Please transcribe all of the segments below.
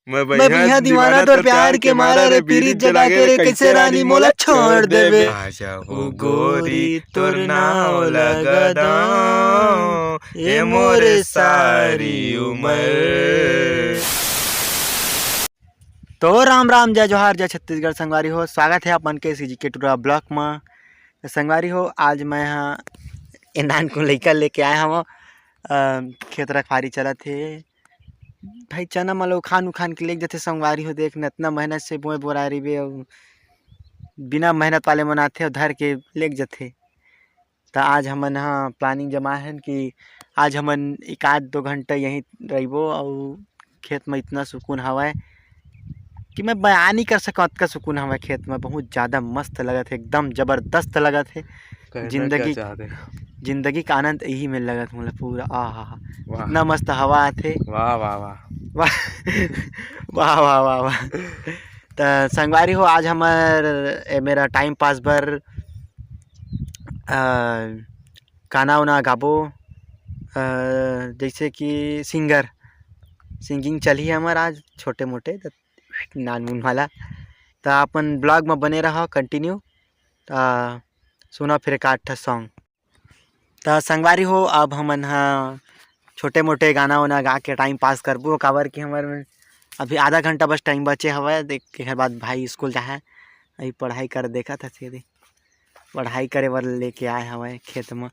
मैं मैं बिहा दीवाना तोर प्यार के मारा रे पीरित जगा के रे कैसे रानी मोला छोड़ देवे। आजा हो गोरी तोर नाव लगदा ए मोरे सारी उम्र। तो राम राम जय जोहार जय छत्तीसगढ़ संगवारी हो, स्वागत है अपन के सीजीके टूरा ब्लॉक में। संगवारी हो, आज मैं हाँ नान को लइका लेके आया हूँ। खेत रखवारी चलत थे भाई, चना malo खान उखान के लेके जाते संगवारी हो। देख न इतना मेहनत से बोए बोरारी बे, बिना मेहनत वाले मनाते और धर के लेके जाते। तो आज हमन हाँ प्लानिंग जमा है कि आज हमन एक आध 2 घंटा यहीं रहिबो और खेत में इतना सुकून हवा कि मैं बयान नहीं कर सकता। का सुकून हवा खेत में, बहुत ज़्यादा मस्त लगत है, एकदम ज़बरदस्त लगत है। जिंदगी का आनंद यही में लगत मतलब पूरा। आहा, इतना मस्त हवा आथे। वाह वाह वाह वाह वाह वाह वाह वाह। तो संगवारी हो, आज हमार मेरा टाइम पास भर गाना उना गाबो, जैसे कि सिंगिंग चली है हमारा आज छोटे मोटे नान मुन वाला। तो अपन ब्लॉग में बने रहो कंटिन्यू, सुना फिर एक आठ सॉन्ग। तो संगवारी हो, अब हमन हाँ छोटे मोटे गाना वाना गा के टाइम पास करबो। काबर कि हमारे अभी आधा घंटा बस टाइम बचे हवा। देख के बाद भाई स्कूल जाए, अभी पढ़ाई कर देखा था सीधे पढ़ाई करे बर लेके आए हवे खेत में।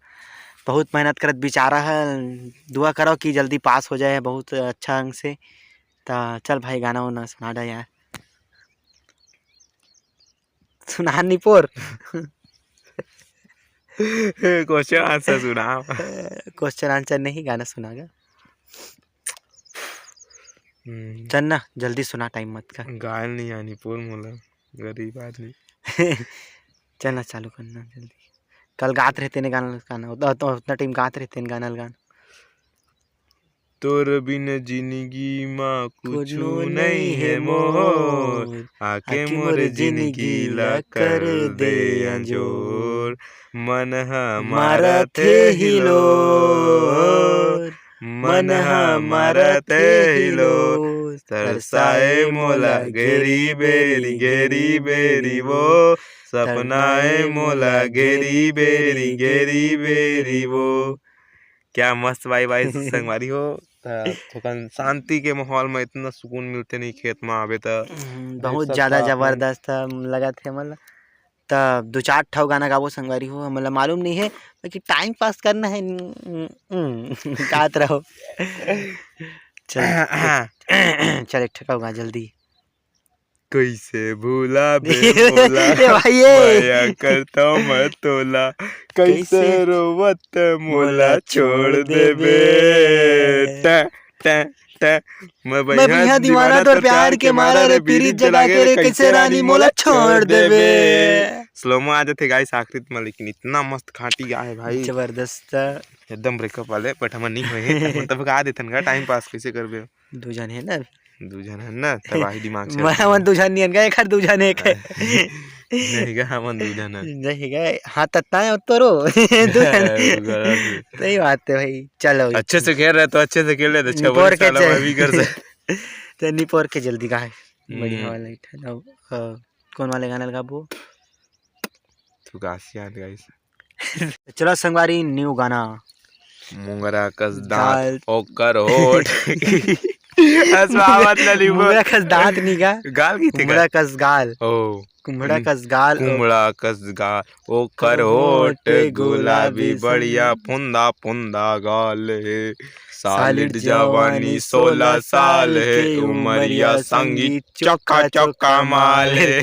बहुत मेहनत करत बेचारा है, दुआ करो कि जल्दी पास हो जाए बहुत अच्छा अंक से। तो चल भाई गाना वाना सुना दे यार, सुना नहीं पोर। क्वेश्चन आंसर सुना। क्वेश्चन आंसर नहीं, गाना सुनागा। चल ना जल्दी सुना, टाइम मत कर। गाल नहीं आनी पोर मोला, गरीब आदमी। चल ना चालू करना जल्दी। कल गात रहते ने गाना उतना टाइम गात रहते गाना गाना। तोर बिन जिंदगी माँ कुछ नहीं है मोर, आके मोर जिंदगी ला कर दे अंजोर। मन हमारा थे हिलोर, मन हमारा थे हिलोर, तरसाए मोला घेरी बेरी वो, सपनाए मोला घेरी बेरी वो। क्या मस्त भाई भाई संगवारी हो। थोकन शांति के माहौल में इतना सुकून मिलते नहीं खेत में आवे तो बहुत ज़्यादा ज़बरदस्त लगा थे मतलब। तब 2-4 ठो गाना गाबो संगवारी हो, मतलब मालूम नहीं है कि टाइम पास करना है। गात रहो। चल एक ठो गा जल्दी। कैसे भूला बे बोला माया करता मैं तोला, कैसे रोवत मोला छोड़ दे बे। मैं बिहा दीवाना तोर प्यार के मारा रे पीरित जगा के रे कैसे रानी मोला छोड़ देवे। स्लो में आ जाते गाइस आखिरी में, लेकिन इतना मस्त खाटी गा है भाई, जबरदस्त एकदम ब्रेकअप वाले। बट हम नहीं हुए तब गा देथन गा, टाइम पास कैसे करबे। 2 जन है ना, 2 जन है ना, तबाही दिमाग से मैं 2 जन नहीं गए, एक 2 जन एक नहीं गा, हम 2 जन नहीं गए। हाँ तत्ता है उतरो। सही बात है भाई। चलो अच्छे से खेल रहे तो अच्छे से खेल रहे तो निपोर के भी कर सकते। तो निपोर के जल्दी गाए बढ़िया वाला। कौन वाले गाना लगाबो तू गासियान गाइस। चलो संगवारी न्यू गाना। मुंगरा कस दांत ओकर होठ। असवावत लली मुंगरा कस दांत नहीं गा, गाल की थी मुंगरा कस गाल। ओ कुम्हड़ा कस गाल, कुम्हड़ा कस गाल ओकर होठ गुलाबी बढ़िया फुंदा फुंदा गाल है। सालिड जवानी 16 साल है, उमरिया संगीत चौका चौका माल है।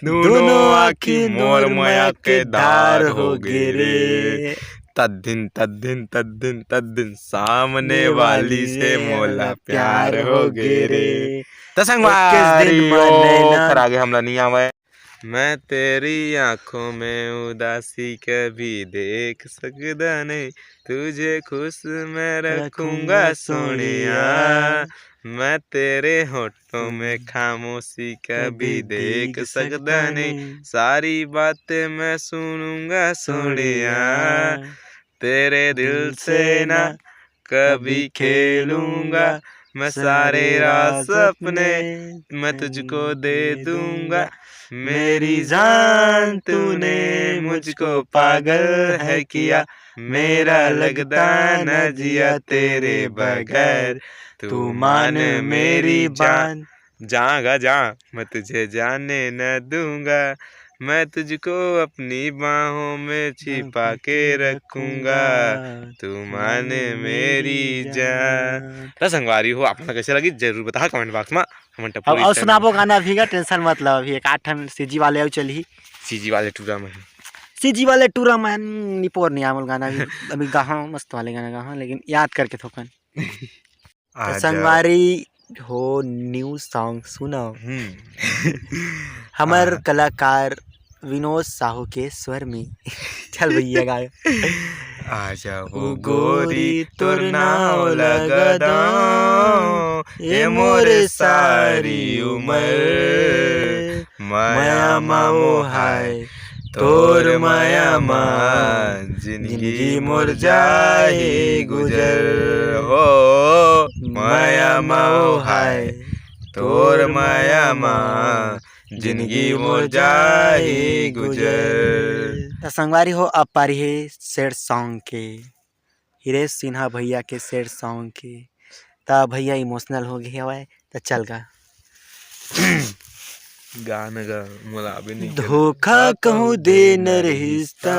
दोनों आँखी मोर माया के धार हो गे रे। तद्दिन तद्दिन तद्दिन तद्दिन सामने वाली से मोला प्यार हो गे रे। तसंगवारी फिर आगे हमला नहीं आवे। मैं तेरी आंखों में उदासी कभी देख सकता नहीं, तुझे खुश मैं रखूंगा सोनिया। मैं तेरे होठों में खामोशी कभी देख सकता नहीं, सारी बातें मैं सुनूंगा सोनिया। तेरे दिल से ना कभी खेलूंगा, मैं सारे राज अपने मैं तुझको दे दूंगा। मेरी जान तूने मुझको पागल है किया, मेरा लगता न जिया तेरे बगैर, तू मान मेरी जान। जागा जा मैं तुझे जाने न दूंगा, मैं तुझको अपनी बाहों में छिपा के रखूंगा, तू मान मेरी जान। तो संगवारी हो आपने कैसे लगी जरूर बता कमेंट बॉक्स में। हम अब और सुनाबो गाना भी टेंशन मत लो, अभी एक 8 सीजी वाले अब चली सीजी वाले टूरा में सीजी वाले टूरा मैन निपोर नहीं आमल गाना भी अभी गाहा मस्त वाले गाना गाहा, लेकिन याद करके थोकन तो संगवारी हो न्यू सॉन्ग सुनो। हमार कलाकार विनोद साहू के स्वर में चल भैया गाय। आजा वो गोरी तोर नाव लगदा ए मोरे सारी उमर, माया माओ हाय तोर माया माँ जिंदगी मोर जाए गुजर हो, माया माओ हाय तोर माया माँ जिंदगी मोर जाए गुजर। संगवारी हो अब पारी है सैड सॉन्ग के, हिरेश सिन्हा भैया के सैड सॉन्ग के। ता भैया इमोशनल हो गए हवाए तो चल गा गाना गा मोला अभी नहीं धोखा कहूँ दे न रिश्ता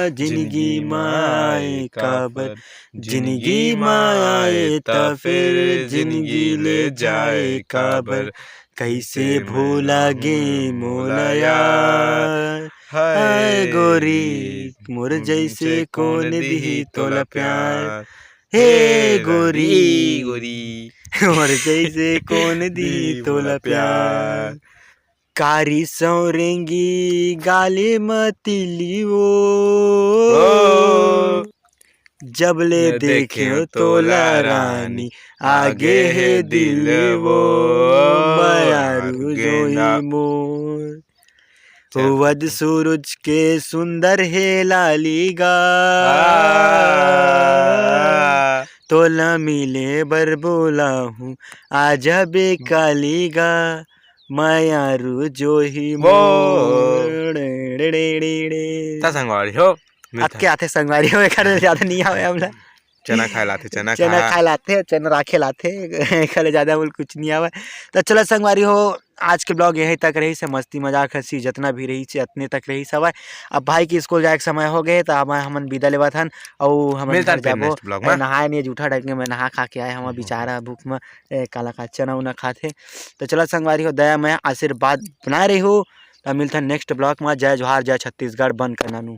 जिंदगी माए काबर, जिंदगी माए ता फिर जिंदगी ले जाए काबर, कैसे भूला गे मोला यार हाय गोरी मोर जैसे कौन दी तोला प्यार, हे गोरी गोरी मोर जैसे कौन दी तोला प्यार, कारी सौरेंगी गाली मतिली वो जब ले देखे तोला रानी आगे है दिल वो, मायारू जोई मोर वद सूरज के सुंदर है लालीगा, तोला मिले बर बोला हूँ आजा बेकालीगा, मायारू जो ही मोर। संगवारी हो आपके आते संगवारी हो एक ज्यादा नहीं आवे हमला चना खाए लाते चना खाए लाते चना राखे लाते खले ज्यादा बोल कुछ नहीं आवे। तो चलो संगवारी हो आज के ब्लॉग यहीं तक रही से, मस्ती मजाक हंसी जितना भी रही से अतने तक रही सब। अब भाई की स्कूल जाए के समय हो गए तो अब हम विदा लेवा थन और हम नहाए नहीं जूठा डाल के मैं नहा खा के आए हम बेचारा भूख में काला का चना उना खाते। तो चलो संगवारी हो दया मैं आशीर्वाद बनाए रही हो। मिलता नेक्स्ट ब्लॉग में। जय जोहार जय छत्तीसगढ़ बंद करना नू।